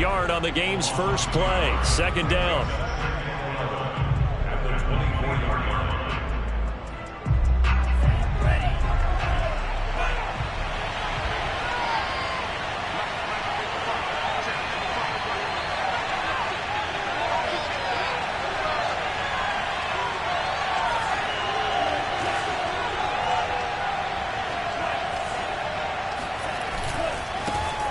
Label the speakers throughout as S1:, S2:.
S1: yard on the game's first play. Second down.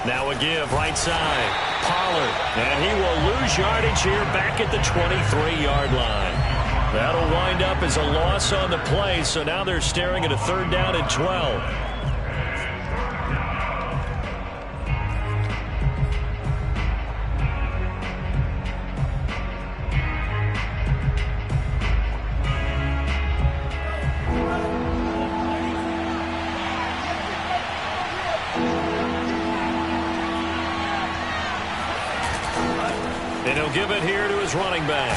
S1: Now a give right side. Pollard. And he will lose yardage here back at the 23-yard line. That'll wind up as a loss on the play, so now they're staring at a third down and 12. And he'll give it here to his running back.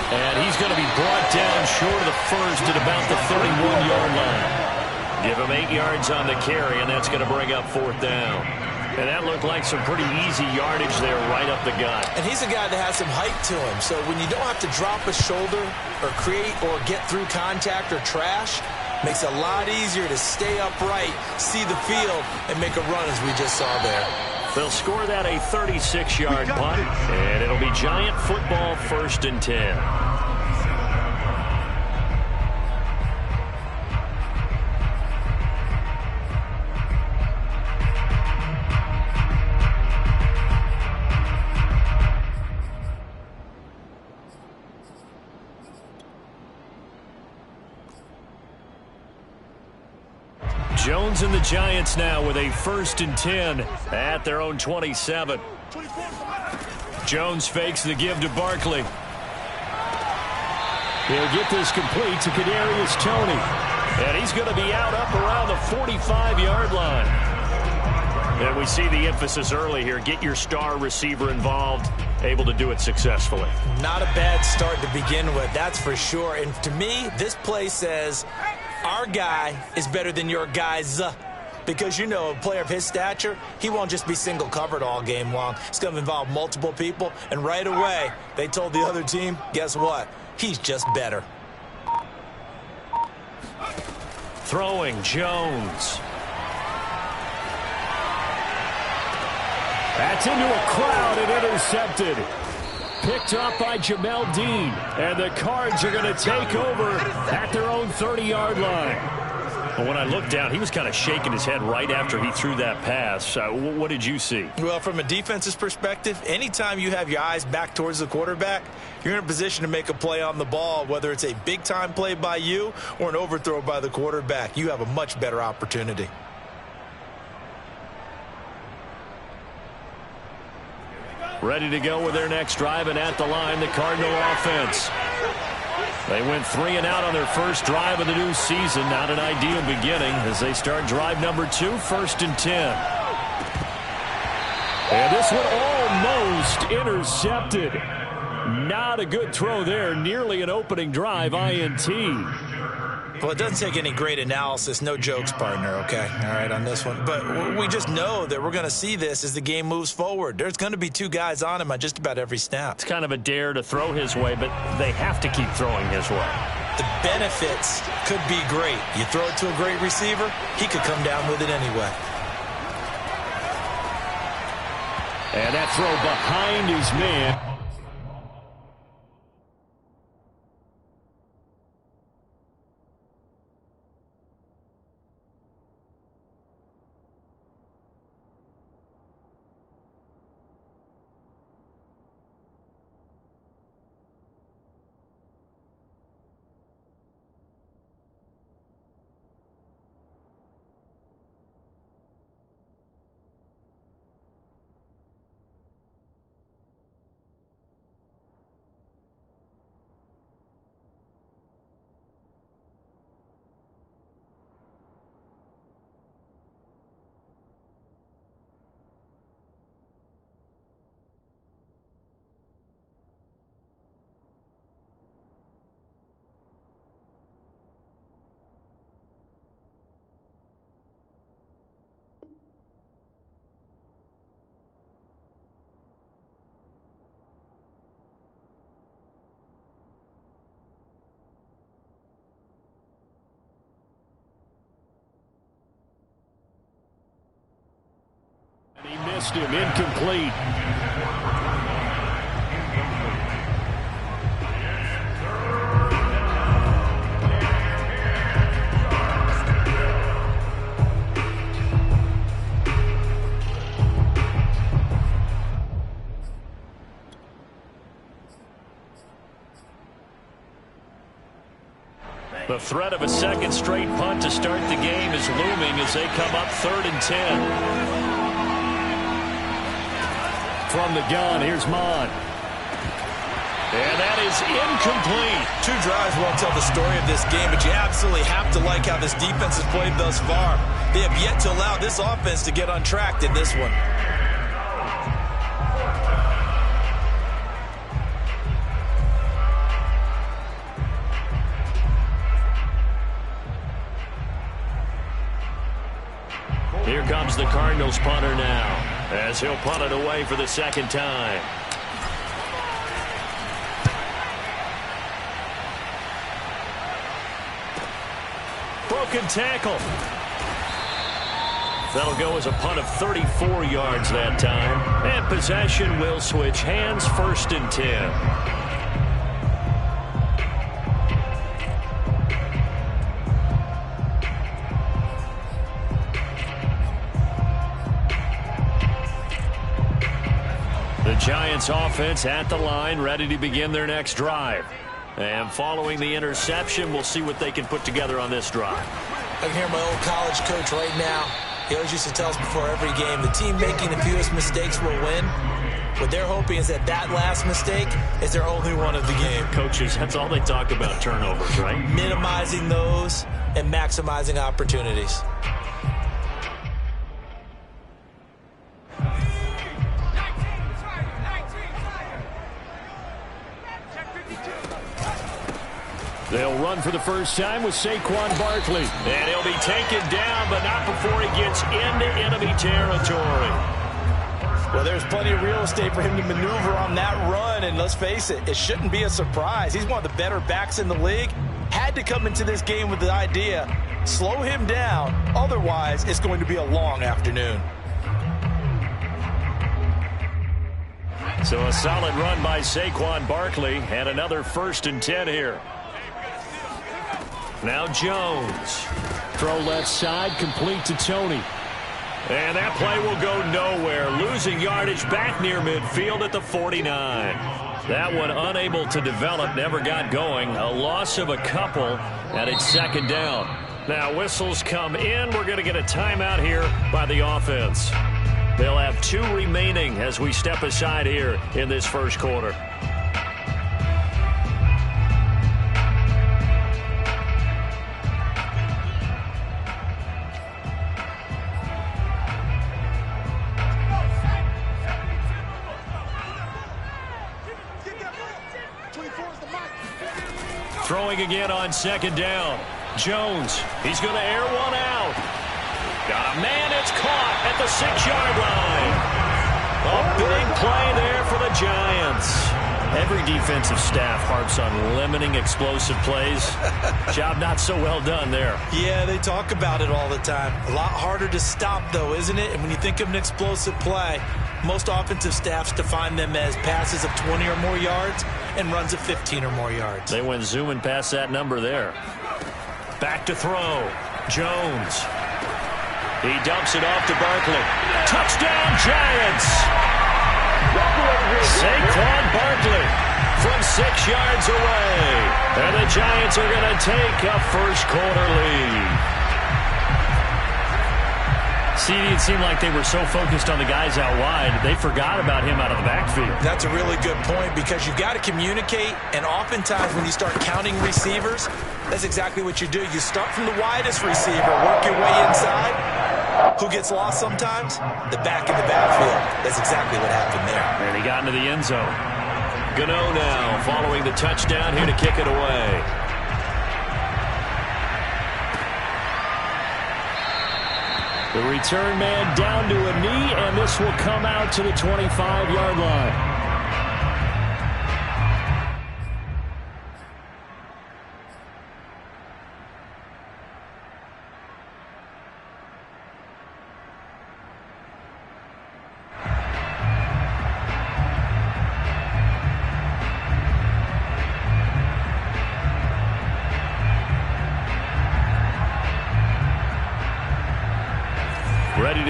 S1: And he's going to be brought down short of the first at about the 31-yard line. Give him 8 yards on the carry, and that's going to bring up fourth down. And that looked like some pretty easy yardage there right up the gut.
S2: And he's a guy that has some height to him. So when you don't have to drop a shoulder or create or get through contact or trash, makes it a lot easier to stay upright, see the field, and make a run as we just saw there.
S1: They'll score that a 36-yard punt, and it'll be Giant football, 1st and 10. Jones and the Giants now with a 1st and 10 at their own 27. Jones fakes the give to Barkley. He'll get this complete to Kadarius Toney. And he's going to be out up around the 45-yard line. And we see the emphasis early here. Get your star receiver involved. Able to do it successfully.
S2: Not a bad start to begin with, that's for sure. And to me, this play says our guy is better than your guys. Because, you know, a player of his stature, he won't just be single covered all game long. It's going to involve multiple people. And right away, they told the other team, guess what? He's just better.
S1: Throwing Jones. That's into a crowd and intercepted. Picked up by Jamel Dean. And the Cards are going to take over at their own 30-yard line. But when I looked down, he was kind of shaking his head right after he threw that pass. What did you see?
S2: Well, from a defense's perspective, anytime you have your eyes back towards the quarterback, you're in a position to make a play on the ball, whether it's a big-time play by you or an overthrow by the quarterback. You have a much better opportunity.
S1: Ready to go with their next drive, and at the line, the Cardinal offense. They went 3 and out on their first drive of the new season. Not an ideal beginning as they start drive number 2, 1st and 10. And this one almost intercepted. Not a good throw there. Nearly an opening drive, INT.
S2: Well, it doesn't take any great analysis. No jokes, partner, okay? All right, on this one. But we just know that we're going to see this as the game moves forward. There's going to be 2 guys on him on just about every snap.
S1: It's kind of a dare to throw his way, but they have to keep throwing his way.
S2: The benefits could be great. You throw it to a great receiver, he could come down with it anyway.
S1: And that throw behind his man. missed him. Incomplete. The threat of a second straight punt to start the game is looming as they come up 3rd and 10. From the gun, here's Mond. And that is incomplete.
S2: 2 drives won't tell the story of this game, but you absolutely have to like how this defense has played thus far. They have yet to allow this offense to get untracked in this one.
S1: Here comes the Cardinals punter now, as he'll punt it away for the second time. Broken tackle. That'll go as a punt of 34 yards that time. And possession will switch hands, 1st and 10. The Giants offense at the line, ready to begin their next drive. And following the interception, we'll see what they can put together on this drive.
S2: I can hear my old college coach right now. He always used to tell us before every game, the team making the fewest mistakes will win. What they're hoping is that last mistake is their only one of the game.
S1: Coaches, that's all they talk about, turnovers, right?
S2: Minimizing those and maximizing opportunities.
S1: They'll run for the first time with Saquon Barkley. And he'll be taken down, but not before he gets into enemy territory.
S2: Well, there's plenty of real estate for him to maneuver on that run, and let's face it, it shouldn't be a surprise. He's one of the better backs in the league. Had to come into this game with the idea, slow him down, otherwise it's going to be a long afternoon.
S1: So a solid run by Saquon Barkley, and another 1st and 10 here. Now Jones. Throw left side, complete to Tony. And that play will go nowhere. Losing yardage back near midfield at the 49. That one unable to develop, never got going. A loss of a couple, and it's 2nd down. Now whistles come in. We're going to get a timeout here by the offense. They'll have 2 remaining as we step aside here in this first quarter. Throwing again on 2nd down. Jones, he's going to air one out. Got a man, it's caught at the 6-yard line. A big play there for the Giants. Every defensive staff harps on limiting explosive plays. Job not so well done there.
S2: Yeah, they talk about it all the time. A lot harder to stop, though, isn't it? And when you think of an explosive play, most offensive staffs define them as passes of 20 or more yards and runs of 15 or more yards.
S1: They went zooming past that number there. Back to throw. Jones. He dumps it off to Barkley. Touchdown, Giants! Saquon Barkley from 6 yards away. And the Giants are going to take a first quarter lead. See, it seemed like they were so focused on the guys out wide, they forgot about him out of the backfield.
S2: That's a really good point because you've got to communicate, and oftentimes when you start counting receivers, that's exactly what you do. You start from the widest receiver, work your way inside. Who gets lost sometimes? The back in the backfield. That's exactly what happened there.
S1: And he got into the end zone. Gano now following the touchdown here to kick it away. The return man down to a knee, and this will come out to the 25-yard line.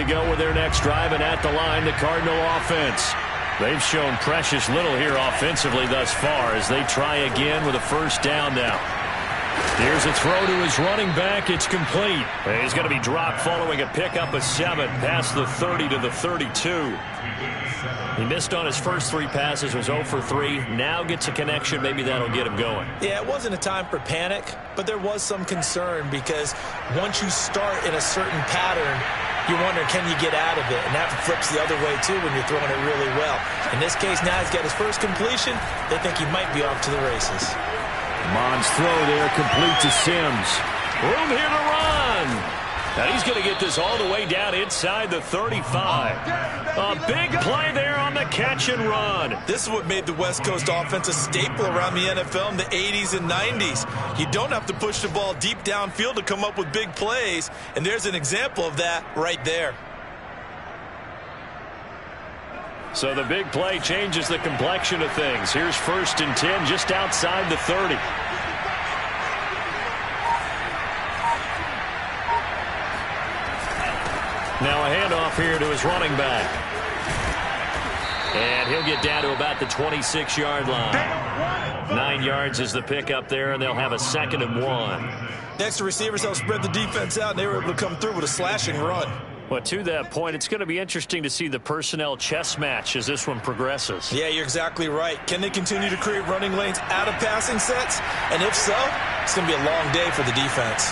S1: go with their next drive, and at the line, the Cardinal offense. They've shown precious little here offensively thus far as they try again with a first down now. Here's a throw to his running back. It's complete. He's going to be dropped following a pickup of 7 past the 30 to the 32. He missed on his first 3 passes, was 0 for 3. Now gets a connection. Maybe that'll get him going.
S2: Yeah, it wasn't a time for panic, but there was some concern because once you start in a certain pattern, you wonder, can you get out of it? And that flips the other way, too, when you're throwing it really well. In this case, now he's got his first completion. They think he might be off to the races.
S1: Mons throw there, complete to Sims. Room here to run. And he's going to get this all the way down inside the 35. A big play there on the catch and run.
S2: This is what made the West Coast offense a staple around the NFL in the 80s and 90s. You don't have to push the ball deep downfield to come up with big plays, and there's an example of that right there.
S1: So the big play changes the complexion of things. Here's 1st and 10 just outside the 30. Now a handoff here to his running back. And he'll get down to about the 26-yard line. 9 yards is the pickup there, and they'll have a 2nd and 1.
S2: Next to receivers, they'll spread the defense out, and they were able to come through with a slashing run.
S1: Well, to that point, it's going to be interesting to see the personnel chess match as this one progresses.
S2: Yeah, you're exactly right. Can they continue to create running lanes out of passing sets? And if so, it's going to be a long day for the defense.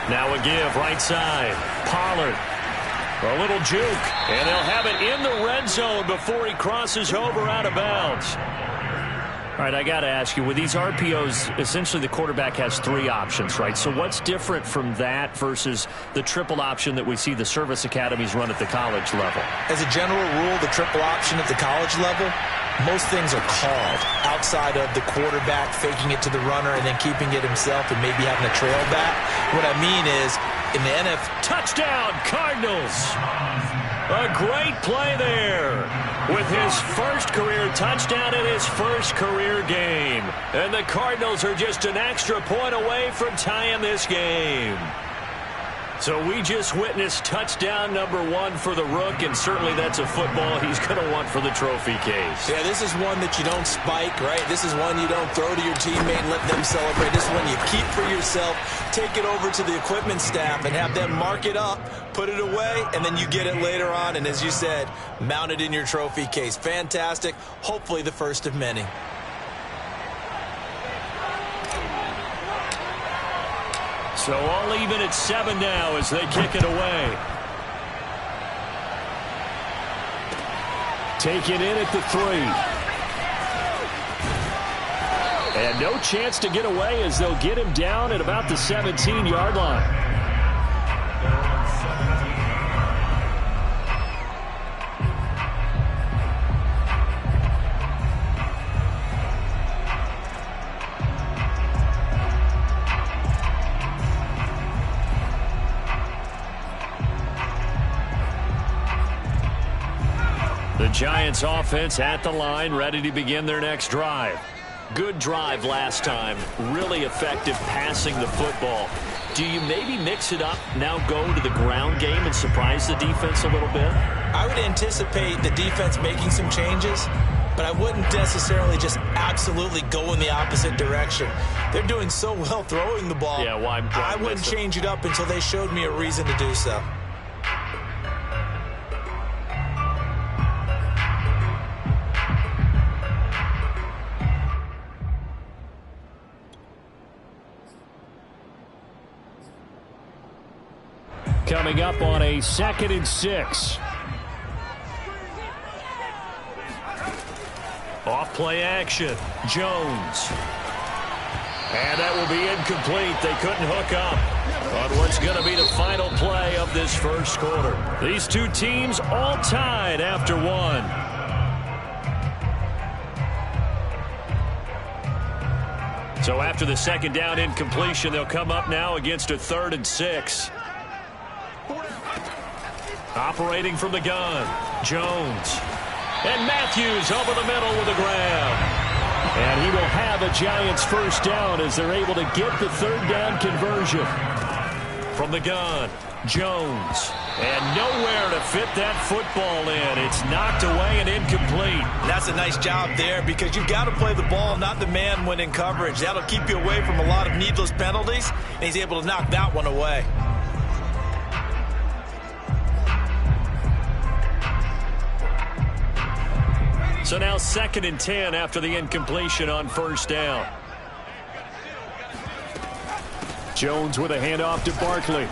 S1: Now a give, right side. Pollard. A little juke. And they'll have it in the red zone before he crosses over out of bounds. All right, I got to ask you, with these RPOs, essentially the quarterback has 3 options, right? So what's different from that versus the triple option that we see the service academies run at the college level?
S2: As a general rule, the triple option at the college level, most things are called outside of the quarterback faking it to the runner and then keeping it himself and maybe having a trail back. What I mean is, in the NFL...
S1: Touchdown, Cardinals! A great play there with his first career touchdown in his first career game. And the Cardinals are just an extra point away from tying this game. So we just witnessed touchdown number 1 for the Rook, and certainly that's a football he's going to want for the trophy case.
S2: Yeah, this is one that you don't spike, right? This is one you don't throw to your teammate and let them celebrate. This is one you keep for yourself, take it over to the equipment staff and have them mark it up, put it away, and then you get it later on. And as you said, mount it in your trophy case. Fantastic. Hopefully the first of many.
S1: So all even at 7 now as they kick it away. Take it in at the 3. And no chance to get away as they'll get him down at about the 17-yard line. The Giants offense at the line, ready to begin their next drive. Good drive last time. Really effective passing the football. Do you maybe mix it up, now go to the ground game and surprise the defense a little bit?
S2: I would anticipate the defense making some changes, but I wouldn't necessarily just absolutely go in the opposite direction. They're doing so well throwing the ball.
S1: Yeah, well,
S2: I wouldn't change it up until they showed me a reason to do so.
S1: Coming up on a 2nd and 6. Off play action. Jones. And that will be incomplete. They couldn't hook up on what's going to be the final play of this first quarter. These two teams all tied after 1. So after the 2nd down incompletion, they'll come up now against a 3rd and 6. Operating from the gun, Jones. And Matthews over the middle with a grab. And he will have a Giants first down as they're able to get the 3rd down conversion. From the gun, Jones. And nowhere to fit that football in. It's knocked away and incomplete.
S2: That's a nice job there because you've got to play the ball, not the man when in coverage. That'll keep you away from a lot of needless penalties, and he's able to knock that one away.
S1: So now 2nd and 10 after the incompletion on first down. Jones with a handoff to Barkley.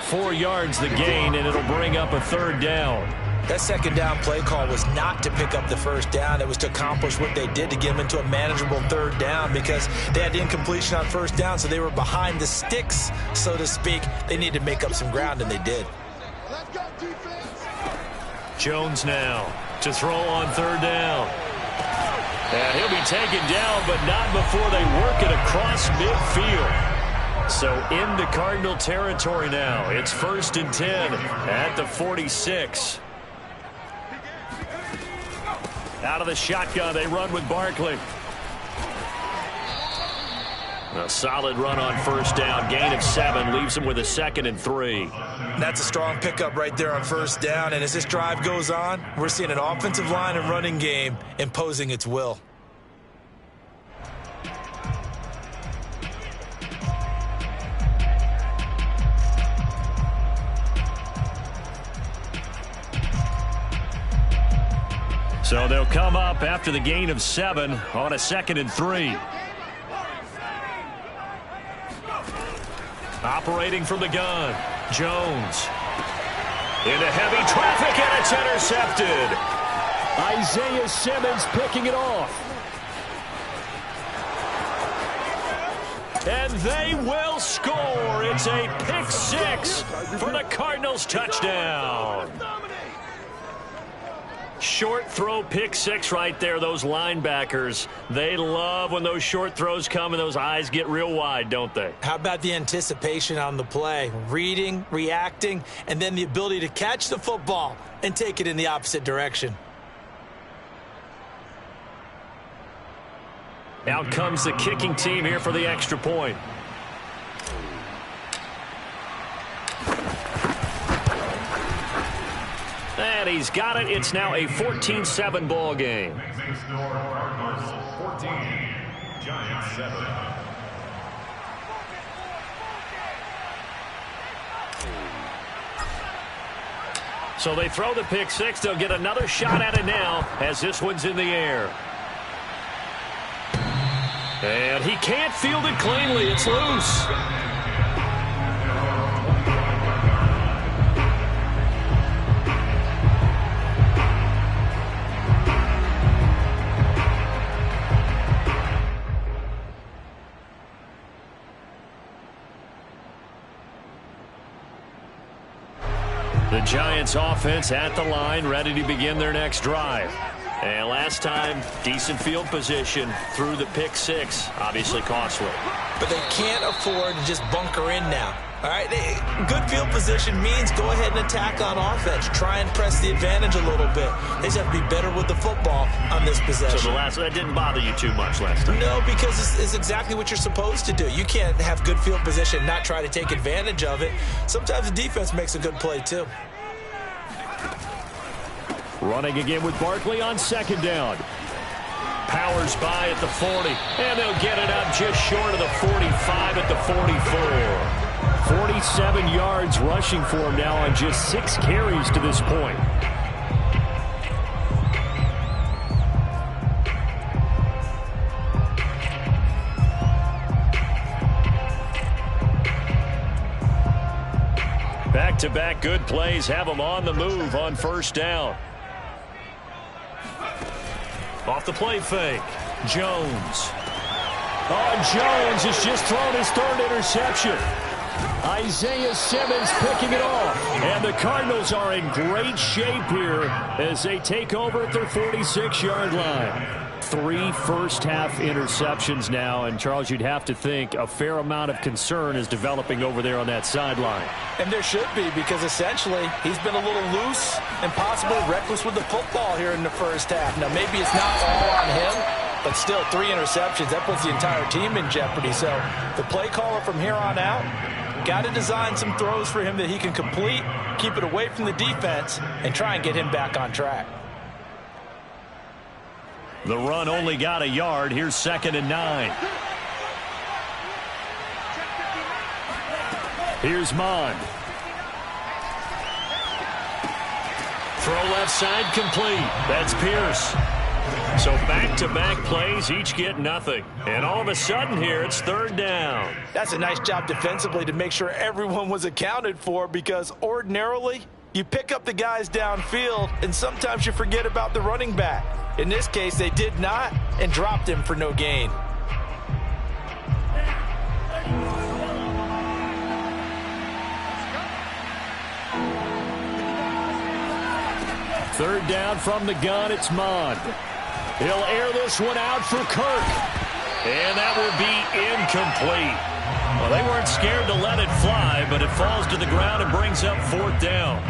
S1: 4 yards the gain, and it'll bring up a 3rd down.
S2: That 2nd down play call was not to pick up the 1st down. It was to accomplish what they did to get them into a manageable 3rd down because they had the incompletion on 1st down, so they were behind the sticks, so to speak. They needed to make up some ground, and they did.
S1: Jones now to throw on 3rd down. And he'll be taken down, but not before they work it across midfield. So into Cardinal territory now. It's 1st and 10 at the 46. Out of the shotgun, they run with Barkley. A solid run on 1st down. Gain of 7 leaves him with a 2nd and 3.
S2: That's a strong pickup right there on 1st down. And as this drive goes on, we're seeing an offensive line and running game imposing its will.
S1: So they'll come up after the gain of 7 on a 2nd and 3. Operating from the gun, Jones. Into heavy traffic, and it's intercepted. Isaiah Simmons picking it off. And they will score. It's a pick 6 for the Cardinals touchdown. Short throw pick 6 right there. Those linebackers, they love when those short throws come and those eyes get real wide, don't they?
S2: How about the anticipation on the play? Reading, reacting, and then the ability to catch the football and take it in the opposite direction.
S1: Out comes the kicking team here for the extra point. And he's got it. It's now a 14-7 ball game. 14, Giants 7. So they throw the pick 6. They'll get another shot at it now as this one's in the air. And he can't field it cleanly. It's loose. The Giants offense at the line, ready to begin their next drive. And last time, decent field position through the pick 6. Obviously costly.
S2: But they can't afford to just bunker in now. All right, good field position means go ahead and attack on offense. Try and press the advantage a little bit. They just have to be better with the football on this possession.
S1: So that didn't bother you too much last time?
S2: No, because it's exactly what you're supposed to do. You can't have good field position and not try to take advantage of it. Sometimes the defense makes a good play, too.
S1: Running again with Barkley on 2nd down. Powers by at the 40, and they'll get it up just short of the 45 at the 44. 47 yards rushing for him now on just 6 carries to this point. Back-to-back good plays have them on the move on 1st down. Off the play fake, Jones. Oh, Jones has just thrown his 3rd interception. Isaiah Simmons picking it off. And the Cardinals are in great shape here as they take over at their 46-yard line. 3 first-half interceptions now, and Charles, you'd have to think a fair amount of concern is developing over there on that sideline.
S2: And there should be, because essentially he's been a little loose and possibly reckless with the football here in the 1st half. Now, maybe it's not all on him, but still 3 interceptions. That puts the entire team in jeopardy. So the play caller from here on out Got to design some throws for him that he can complete, keep it away from the defense, and try and get him back on track.
S1: The run only got a yard. Here's 2nd and 9. Here's Mond. Throw left side complete. That's Pierce. So back-to-back plays, each get nothing. And all of a sudden here, it's 3rd down.
S2: That's a nice job defensively to make sure everyone was accounted for, because ordinarily you pick up the guys downfield and sometimes you forget about the running back. In this case, they did not and dropped him for no gain.
S1: Third down from the gun, it's Mond. He'll air this one out for Kirk. And that will be incomplete. Well, they weren't scared to let it fly, but it falls to the ground and brings up 4th down.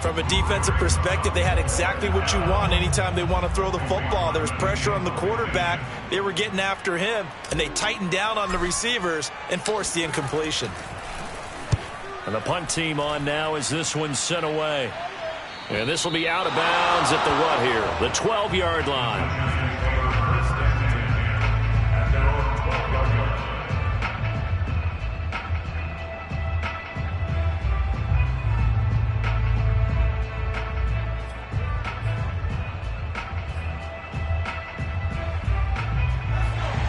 S2: From a defensive perspective, they had exactly what you want anytime they want to throw the football. There was pressure on the quarterback. They were getting after him, and they tightened down on the receivers and forced the incompletion.
S1: And the punt team on now as this one's sent away. And this will be out of bounds at the what here? The 12-yard line.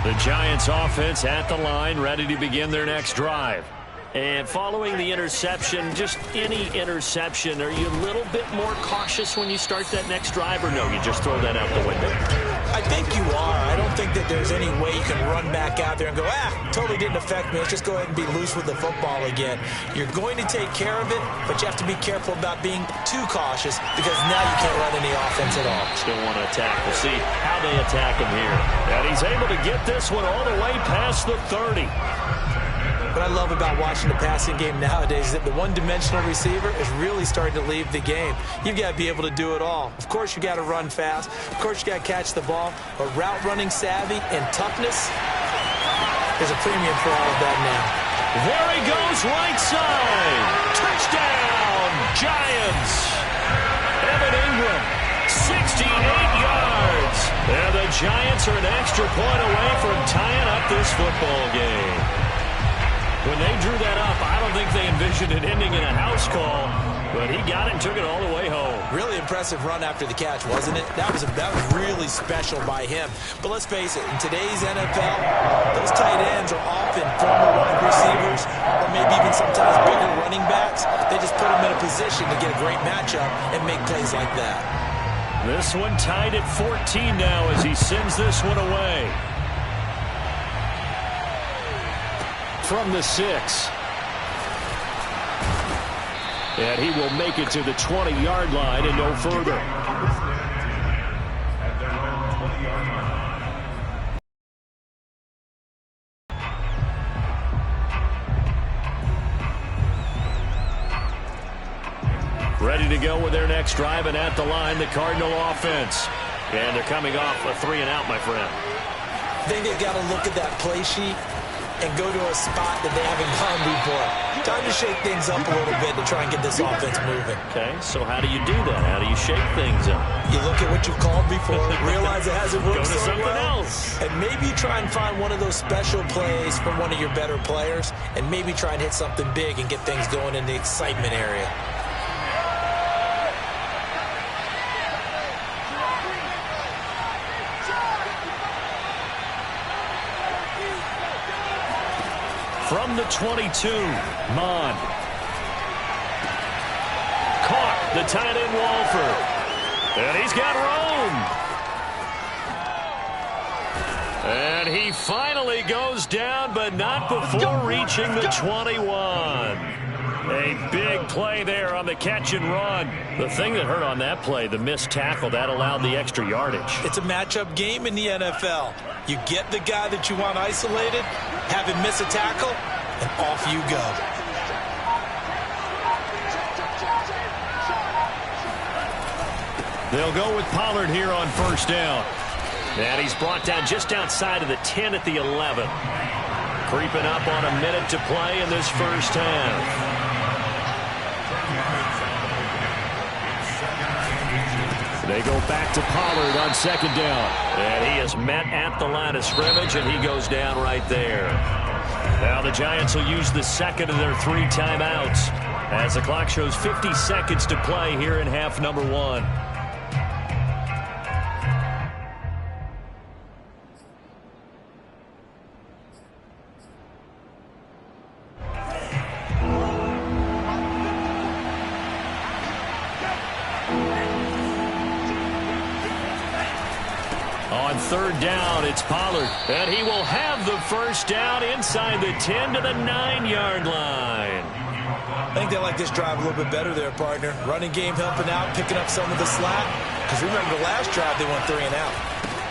S1: The Giants offense at the line, ready to begin their next drive. And following the interception, just any interception, are you a little bit more cautious when you start that next drive, or no, you just throw that out the window?
S2: I think you are. I don't think that there's any way you can run back out there and go, totally didn't affect me. Let's just go ahead and be loose with the football again. You're going to take care of it, but you have to be careful about being too cautious, because now you can't run any offense at all.
S1: Still want to attack. We'll see how they attack him here. And he's able to get this one all the way past the 30.
S2: What I love about watching the passing game nowadays is that the one-dimensional receiver is really starting to leave the game. You've got to be able to do it all. Of course, you got to run fast. Of course, you got to catch the ball. But route running savvy and toughness, there's a premium for all of that now.
S1: There he goes, right side. Touchdown, Giants. Evan Ingram, 68 yards. And the Giants are an extra point away from tying up this football game. When they drew that up, I don't think they envisioned it ending in a house call, but he got it and took it all the way home.
S2: Really impressive run after the catch, wasn't it? That was really special by him. But let's face it, in today's NFL, those tight ends are often former wide receivers, or maybe even sometimes bigger running backs. They just put them in a position to get a great matchup and make plays like that.
S1: This one tied at 14 now as he sends this one away. From the 6. And he will make it to the 20-yard line and no further. Ready to go with their next drive, and at the line, the Cardinal offense. And they're coming off a 3-and-out, my friend.
S2: I think they've got to look at that play sheet and go to a spot that they haven't gone before. Time to shake things up a little bit to try and get this offense moving.
S1: Okay, so how do you do that? How do you shake things up?
S2: You look at what you've called before, realize it hasn't worked
S1: go to
S2: so
S1: something
S2: well,
S1: else.
S2: and maybe try and find one of those special plays from one of your better players, and maybe try and hit something big and get things going in the excitement area.
S1: From the 22, Mond. Caught the tight end Walford. And he's got room. And he finally goes down, but not before reaching the 21. A big play there on the catch and run. The thing that hurt on that play, the missed tackle, that allowed the extra yardage.
S2: It's a matchup game in the NFL. You get the guy that you want isolated, have him miss a tackle, and off you go.
S1: They'll go with Pollard here on first down. And he's brought down just outside of the 10 at the 11. Creeping up on a minute to play in this first half. They go back to Pollard on second down. And he is met at the line of scrimmage, and he goes down right there. Now the Giants will use the second of their 3 timeouts as the clock shows 50 seconds to play here in half number 1. On third down, it's Pollard, and he will have the first down inside the 10 to the 9-yard line.
S2: I think they like this drive a little bit better there, partner. Running game helping out, picking up some of the slack. Because remember the last drive, they went 3 and out.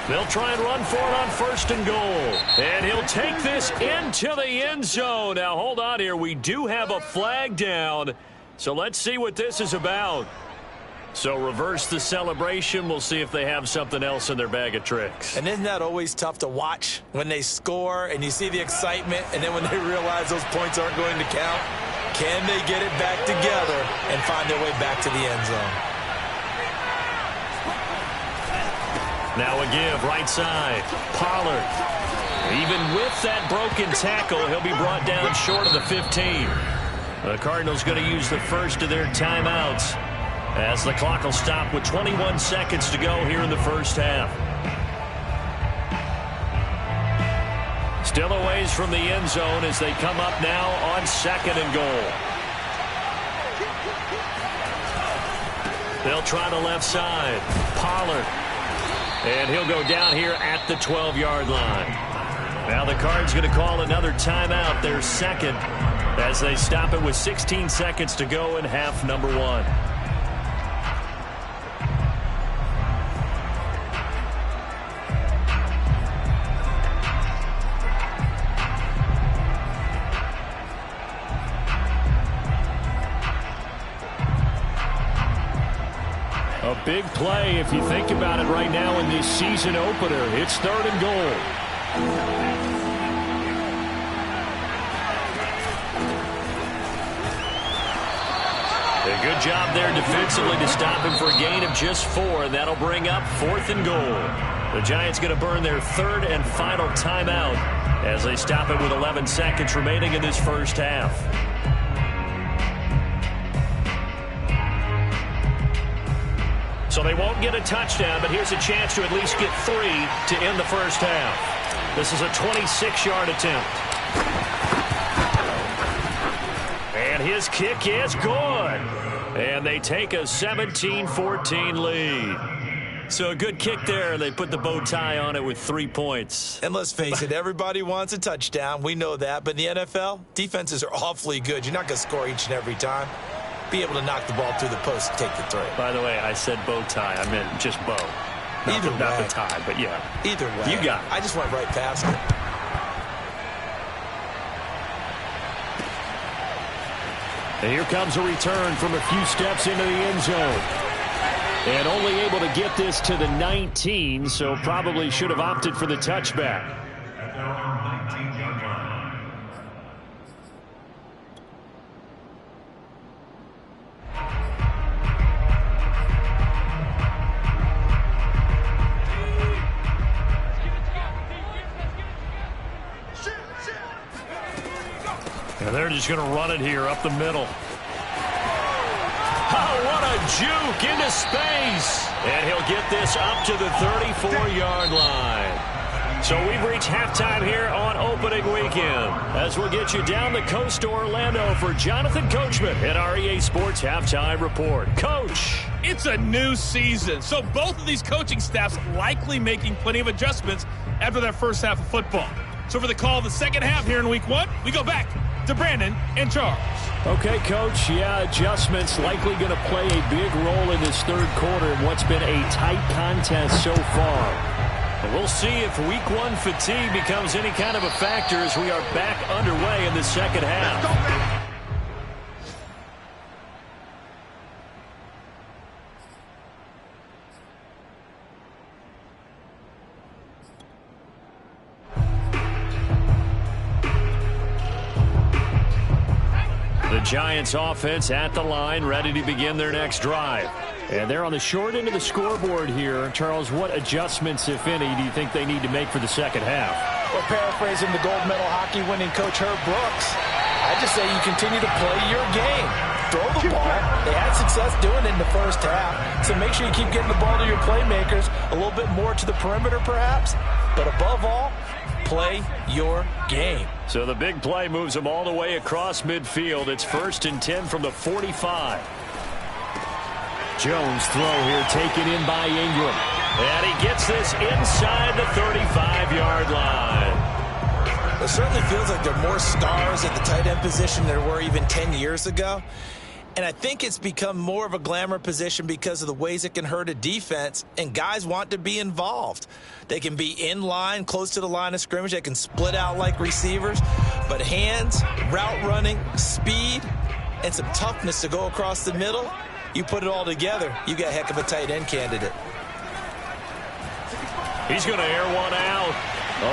S1: They'll try and run for it on first and goal. And he'll take this into the end zone. Now, hold on here. We do have a flag down. So let's see what this is about. So reverse the celebration. We'll see if they have something else in their bag of tricks.
S2: And isn't that always tough to watch when they score and you see the excitement, and then when they realize those points aren't going to count? Can they get it back together and find their way back to the end zone?
S1: Now a give, right side. Pollard. Even with that broken tackle, he'll be brought down short of the 15. The Cardinals going to use the first of their timeouts as the clock will stop with 21 seconds to go here in the first half. Still a ways from the end zone as they come up now on second and goal. They'll try the left side. Pollard. And he'll go down here at the 12-yard line. Now the Cards going to call another timeout, their second, as they stop it with 16 seconds to go in half number 1. A big play, if you think about it right now in this season opener. It's third and goal. A good job there defensively to stop him for a gain of just 4. And that'll bring up fourth and goal. The Giants going to burn their third and final timeout as they stop it with 11 seconds remaining in this first half. So they won't get a touchdown, but here's a chance to at least get 3 to end the first half. This is a 26-yard attempt. And his kick is good. And they take a 17-14 lead. So a good kick there. They put the bow tie on it with 3 points.
S2: And let's face it, everybody wants a touchdown. We know that. But in the NFL, defenses are awfully good. You're not going to score each and every time. Be able to knock the ball through the post and take the throw.
S1: By the way, I said bow tie. I meant just bow. Not the tie, but yeah.
S2: Either way.
S1: You got it.
S2: I just went right past it.
S1: And here comes a return from a few steps into the end zone. And only able to get this to the 19, so probably should have opted for the touchback. And they're just going to run it here up the middle. Oh, what a juke into space. And he'll get this up to the 34-yard line. So we've reached halftime here on opening weekend, as we'll get you down the coast to Orlando for Jonathan Coachman at our EA Sports Halftime Report. Coach.
S3: It's a new season, so both of these coaching staffs likely making plenty of adjustments after that first half of football. So for the call of the second half here in week 1, we go back to Brandon and Charles.
S1: Okay, Coach. Yeah, adjustments likely going to play a big role in this third quarter in what's been a tight contest so far. And we'll see if week 1 fatigue becomes any kind of a factor as we are back underway in the second half. Giants offense at the line, ready to begin their next drive. And they're on the short end of the scoreboard here. Charles, what adjustments, if any, do you think they need to make for the second half?
S2: Well, paraphrasing the gold medal hockey winning coach Herb Brooks, I just say you continue to play your game. Throw the ball. They had success doing it in the first half, so make sure you keep getting the ball to your playmakers, a little bit more to the perimeter perhaps, but above all, play your game.
S1: So the big play moves them all the way across midfield. It's 1st and 10 from the 45. Jones throw here taken in by Ingram. And he gets this inside the 35-yard line.
S2: It certainly feels like there are more stars at the tight end position than there were even 10 years ago. And I think it's become more of a glamour position because of the ways it can hurt a defense, and guys want to be involved. They can be in line, close to the line of scrimmage. They can split out like receivers. But hands, route running, speed, and some toughness to go across the middle, you put it all together, you got a heck of a tight end candidate.
S1: He's going to air one out.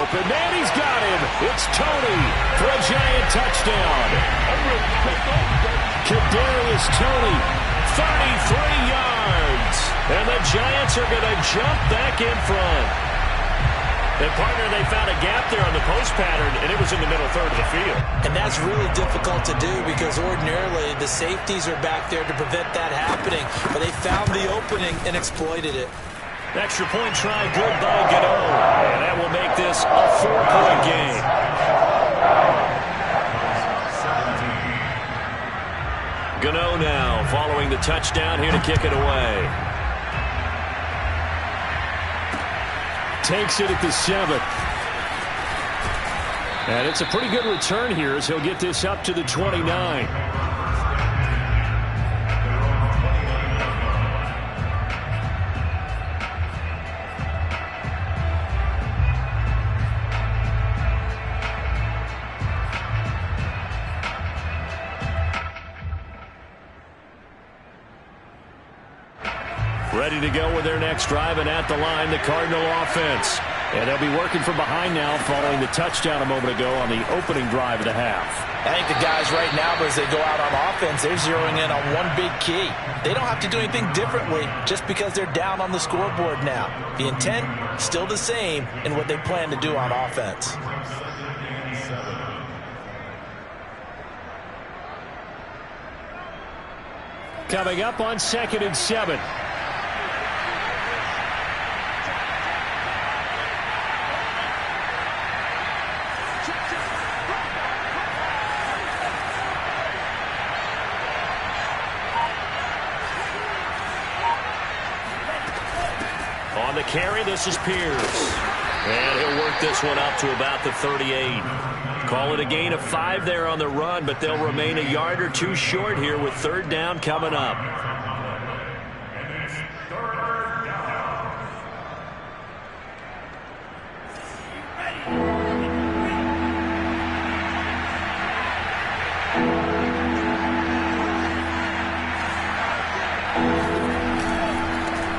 S1: Open man, he's got him. It's Toney for a Giant touchdown. Kadarius Toney, 33 yards. And the Giants are going to jump back in front. And, partner, they found a gap there on the post pattern, and it was in the middle third of the field.
S2: And that's really difficult to do because ordinarily the safeties are back there to prevent that happening. But they found the opening and exploited it.
S1: Extra point try good by Gano. And that will make this a 4-point game. Gano now following the touchdown here to kick it away. Takes it at the 7. And it's a pretty good return here as he'll get this up to the 29. Ready to go with their next drive, and at the line, the Cardinal offense. And they'll be working from behind now following the touchdown a moment ago on the opening drive of the half.
S2: I think the guys right now, as they go out on offense, they're zeroing in on one big key. They don't have to do anything differently just because they're down on the scoreboard now. The intent, still the same in what they plan to do on offense.
S1: Coming up on 2nd and 7. On the carry, this is Pierce. And he'll work this one up to about the 38. Call it a gain of 5 there on the run, but they'll remain a yard or two short here with 3rd down coming up.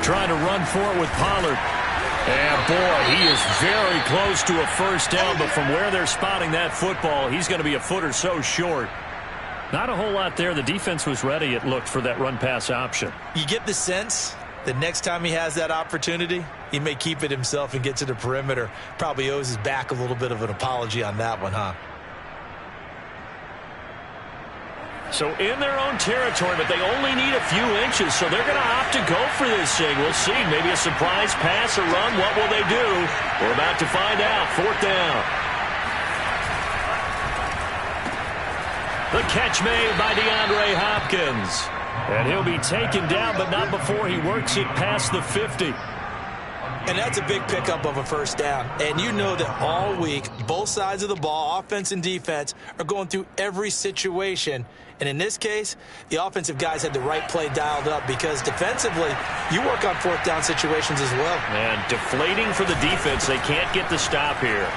S1: Trying to run for it with Pollard. And, boy, he is very close to a first down, but from where they're spotting that football, he's going to be a foot or so short. Not a whole lot there. The defense was ready, it looked, for that run-pass option.
S2: You get the sense that next time he has that opportunity, he may keep it himself and get to the perimeter. Probably owes his back a little bit of an apology on that one, huh?
S1: So in their own territory, but they only need a few inches, so they're going to opt to go for this thing. We'll see. Maybe a surprise pass or run. What will they do? We're about to find out. 4th down. The catch made by DeAndre Hopkins. And he'll be taken down, but not before he works it past the 50.
S2: And that's a big pickup of a first down. And you know that all week, both sides of the ball, offense and defense, are going through every situation. And in this case, the offensive guys had the right play dialed up because defensively, you work on 4th down situations as well.
S1: And deflating for the defense. They can't get the stop here.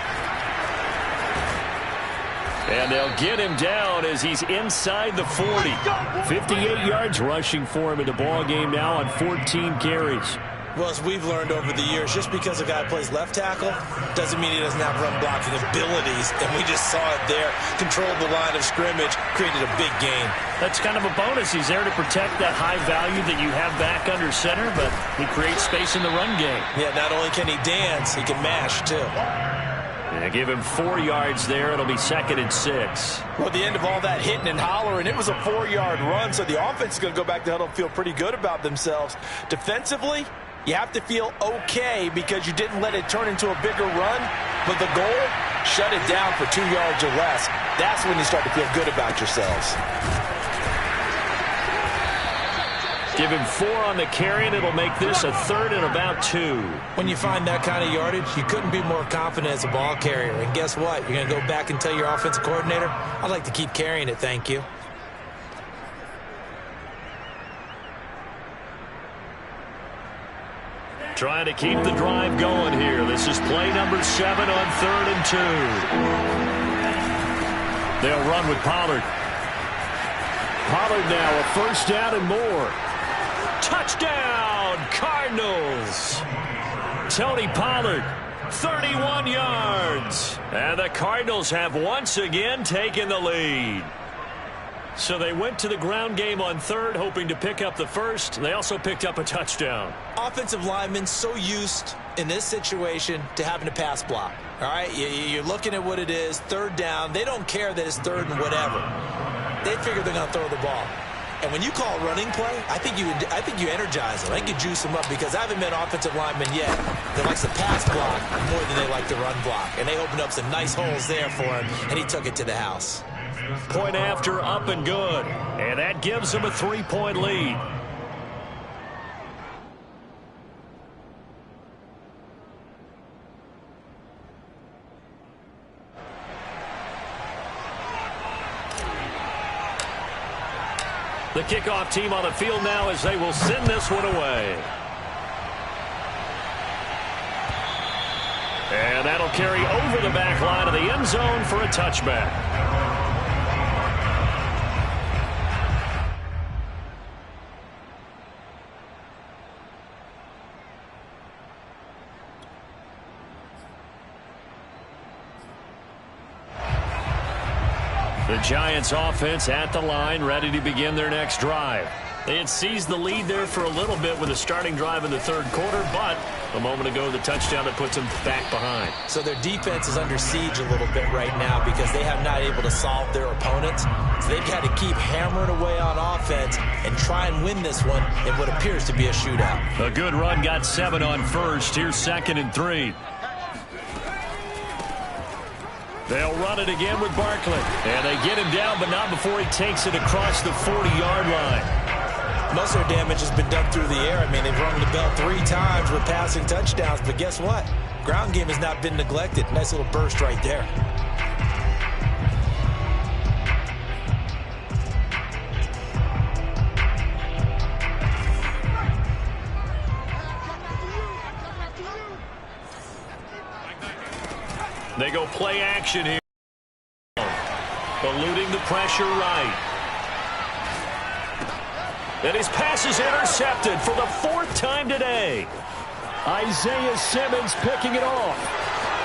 S1: And they'll get him down as he's inside the 40. 58 yards rushing for him in the ball game now on 14 carries.
S2: Well, as we've learned over the years, just because a guy plays left tackle doesn't mean he doesn't have run blocking abilities. And we just saw it there. Controlled the line of scrimmage, created a big gain.
S1: That's kind of a bonus. He's there to protect that high value that you have back under center, but he creates space in the run game.
S2: Yeah, not only can he dance, he can mash, too.
S1: Yeah, give him 4 yards there. It'll be 2nd and 6.
S4: Well, at the end of all that hitting and hollering, it was a 4-yard run, so the offense is going to go back to huddle and feel pretty good about themselves. Defensively, you have to feel okay because you didn't let it turn into a bigger run, but the goal, shut it down for 2 yards or less. That's when you start to feel good about yourselves.
S1: Give him 4 on the carry, and it'll make this a 3rd and about 2.
S2: When you find that kind of yardage, you couldn't be more confident as a ball carrier. And guess what? You're going to go back and tell your offensive coordinator, I'd like to keep carrying it, thank you.
S1: Trying to keep the drive going here. This is play number 7 on 3rd and 2. They'll run with Pollard. Pollard now a 1st down and more. Touchdown, Cardinals. Tony Pollard, 31 yards. And the Cardinals have once again taken the lead. So they went to the ground game on 3rd, hoping to pick up the 1st. They also picked up a touchdown.
S2: Offensive linemen so used in this situation to having to pass block. All right, you're looking at what it is, 3rd down. They don't care that it's 3rd and whatever. They figure they're going to throw the ball. And when you call a running play, I think you energize them. I think you juice them up because I haven't met offensive linemen yet that likes to pass block more than they like to run block. And they opened up some nice holes there for him, and he took it to the house.
S1: Point after, up and good. And that gives them a 3-point lead. The kickoff team on the field now as they will send this one away. And that'll carry over the back line of the end zone for a touchback. The Giants offense at the line, ready to begin their next drive. They had seized the lead there for a little bit with a starting drive in the 3rd quarter, but a moment ago the touchdown that puts them back behind.
S2: So their defense is under siege a little bit right now because they have not able to solve their opponents. So they've got to keep hammering away on offense and try and win this one in what appears to be a shootout.
S1: A good run, got 7 on 1st. Here's 2nd and 3. They'll run it again with Barkley. And they get him down, but not before he takes it across the 40-yard line.
S2: Most of their damage has been done through the air. I mean, they've rung the bell 3 times with passing touchdowns, but guess what? Ground game has not been neglected. Nice little burst right there.
S1: They go play action here. Eluding the pressure right. And his pass is intercepted for the 4th time today. Isaiah Simmons picking it off.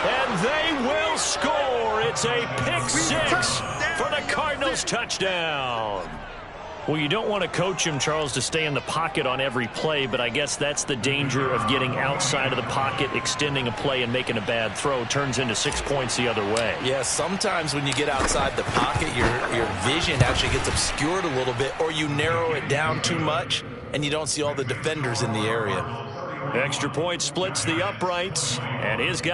S1: And they will score. It's a pick 6 for the Cardinals touchdown. Well, you don't want to coach him, Charles, to stay in the pocket on every play, but I guess that's the danger of getting outside of the pocket, extending a play, and making a bad throw. Turns into 6 points the other way.
S2: Yeah, sometimes when you get outside the pocket, your vision actually gets obscured a little bit, or you narrow it down too much, and you don't see all the defenders in the area.
S1: Extra point splits the uprights, and his guy